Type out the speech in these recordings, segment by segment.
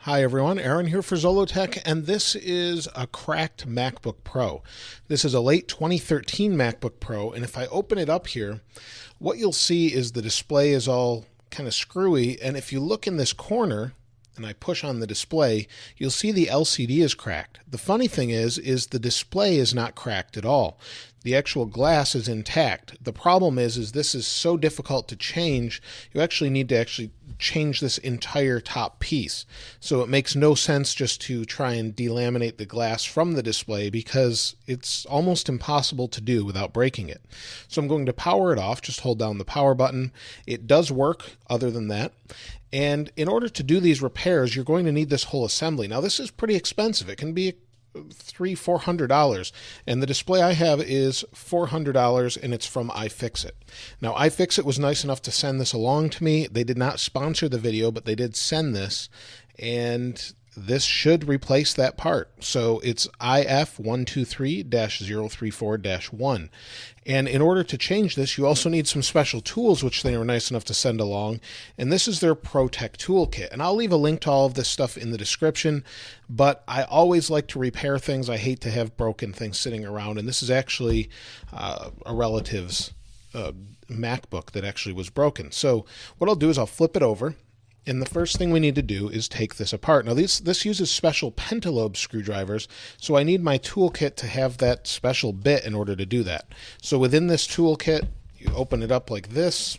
Hi everyone, Aaron here for Zollotech, and this is a cracked MacBook Pro. This is a late 2013 MacBook Pro, and if I open it up here, what you'll see is the display is all kind of screwy, and if you look in this corner, and I push on the display, you'll see the LCD is cracked. The funny thing is the display is not cracked at all. The actual glass is intact. The problem is this is so difficult to change, you actually need to change this entire top piece. So it makes no sense just to try and delaminate the glass from the display because it's almost impossible to do without breaking it. So I'm going to power it off, just hold down the power button. It does work other than that. And in order to do these repairs, you're going to need this whole assembly. Now this is pretty expensive. It can be $300-400, and the display I have is $400, and it's from iFixit. Now iFixit was nice enough to send this along to me. They did not sponsor the video, but they did send this, and this should replace that part. So it's IF123-034-1. And in order to change this, you also need some special tools, which they were nice enough to send along. And this is their ProTech toolkit. And I'll leave a link to all of this stuff in the description. But I always like to repair things. I hate to have broken things sitting around. And this is actually a relative's MacBook that actually was broken. So what I'll do is I'll flip it over. And the first thing we need to do is take this apart. Now this uses special pentalobe screwdrivers, so I need my toolkit to have that special bit in order to do that. So within this toolkit, you open it up like this,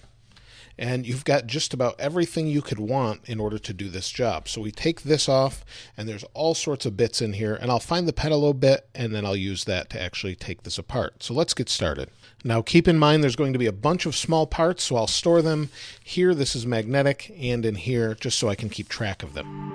and you've got just about everything you could want in order to do this job. So we take this off, and there's all sorts of bits in here, and I'll find the pentalobe bit, and then I'll use that to actually take this apart. So let's get started. Now keep in mind there's going to be a bunch of small parts, so I'll store them here. This is magnetic, and in here, just so I can keep track of them.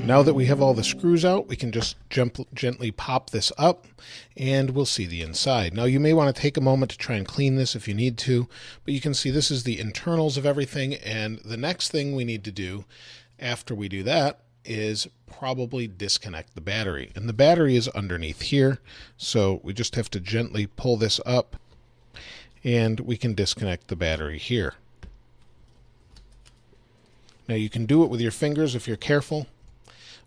Now that we have all the screws out, we can just gently pop this up, and we'll see the inside. Now you may want to take a moment to try and clean this if you need to, but you can see this is the internals of everything, and the next thing we need to do after we do that is probably disconnect the battery. And the battery is underneath here, so we just have to gently pull this up, and we can disconnect the battery here. Now you can do it with your fingers if you're careful,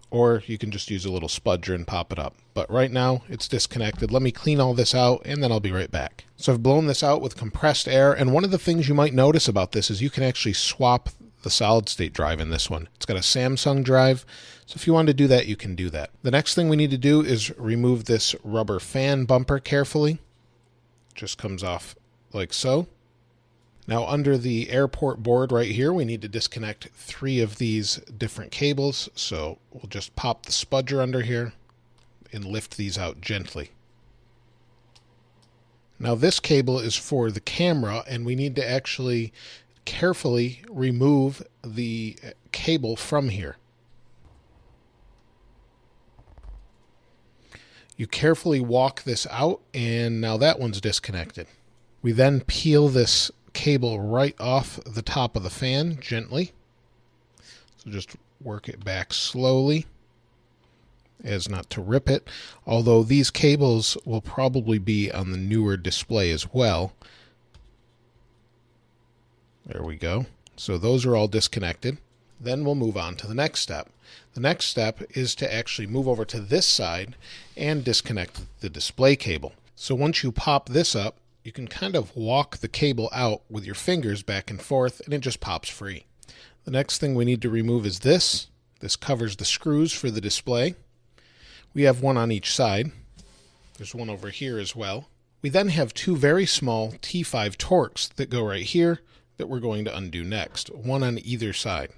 or you can just use a little spudger and pop it up. But right now it's disconnected. Let me clean all this out, and then I'll be right back. So I've blown this out with compressed air, and one of the things you might notice about this is you can actually swap the solid state drive in this one. It's got a Samsung drive, so if you want to do that, you can do that. The next thing we need to do is remove this rubber fan bumper carefully. It just comes off like so. Now under the airport board right here, we need to disconnect 3 of these different cables. So we'll just pop the spudger under here and lift these out gently. Now this cable is for the camera, and we need to actually carefully remove the cable from here. You carefully walk this out, and now that one's disconnected. We then peel this cable right off the top of the fan gently. So just work it back slowly as not to rip it, although these cables will probably be on the newer display as well. There we go. So those are all disconnected. Then we'll move on to the next step. The next step is to actually move over to this side and disconnect the display cable. So once you pop this up, you can kind of walk the cable out with your fingers back and forth, and it just pops free. The next thing we need to remove is this. This covers the screws for the display. We have one on each side. There's one over here as well. We then have 2 very small T5 Torx that go right here that we're going to undo next, one on either side.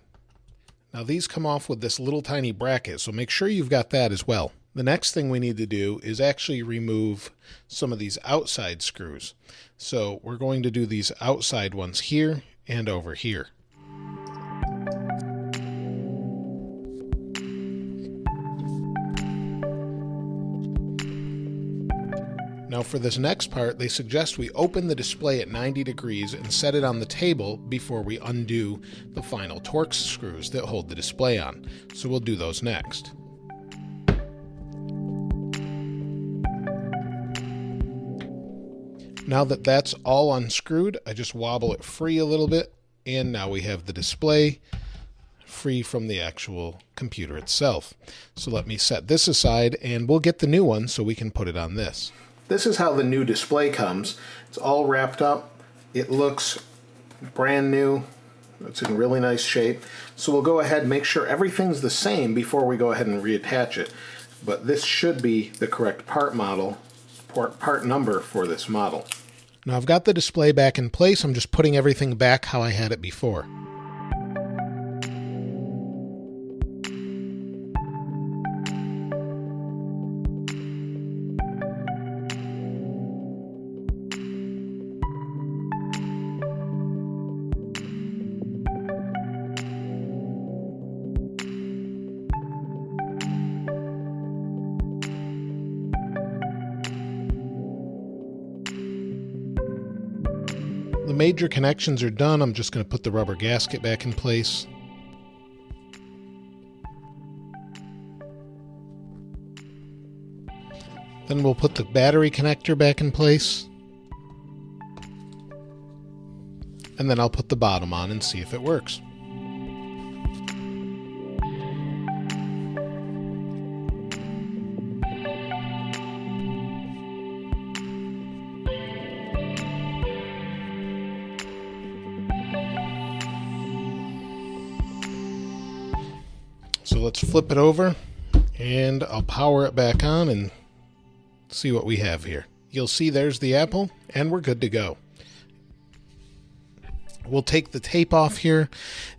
Now these come off with this little tiny bracket, so make sure you've got that as well. The next thing we need to do is actually remove some of these outside screws. So we're going to do these outside ones here and over here. Now for this next part, they suggest we open the display at 90 degrees and set it on the table before we undo the final Torx screws that hold the display on. So we'll do those next. Now that that's all unscrewed, I just wobble it free a little bit, and now we have the display free from the actual computer itself. So let me set this aside, and we'll get the new one so we can put it on this. This is how the new display comes. It's all wrapped up. It looks brand new. It's in really nice shape. So we'll go ahead and make sure everything's the same before we go ahead and reattach it. But this should be the correct part number for this model. Now I've got the display back in place. I'm just putting everything back how I had it before. The major connections are done. I'm just going to put the rubber gasket back in place. Then we'll put the battery connector back in place. And then I'll put the bottom on and see if it works. So let's flip it over, and I'll power it back on and see what we have here. You'll see there's the Apple, and we're good to go. We'll take the tape off here,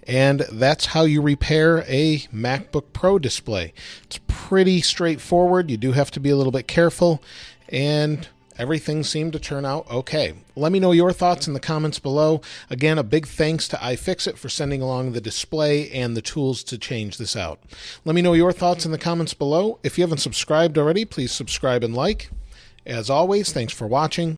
and that's how you repair a MacBook Pro display. It's pretty straightforward. You do have to be a little bit careful, and everything seemed to turn out okay. Let me know your thoughts in the comments below. Again, a big thanks to iFixit for sending along the display and the tools to change this out. Let me know your thoughts in the comments below. If you haven't subscribed already, please subscribe and like. As always, thanks for watching.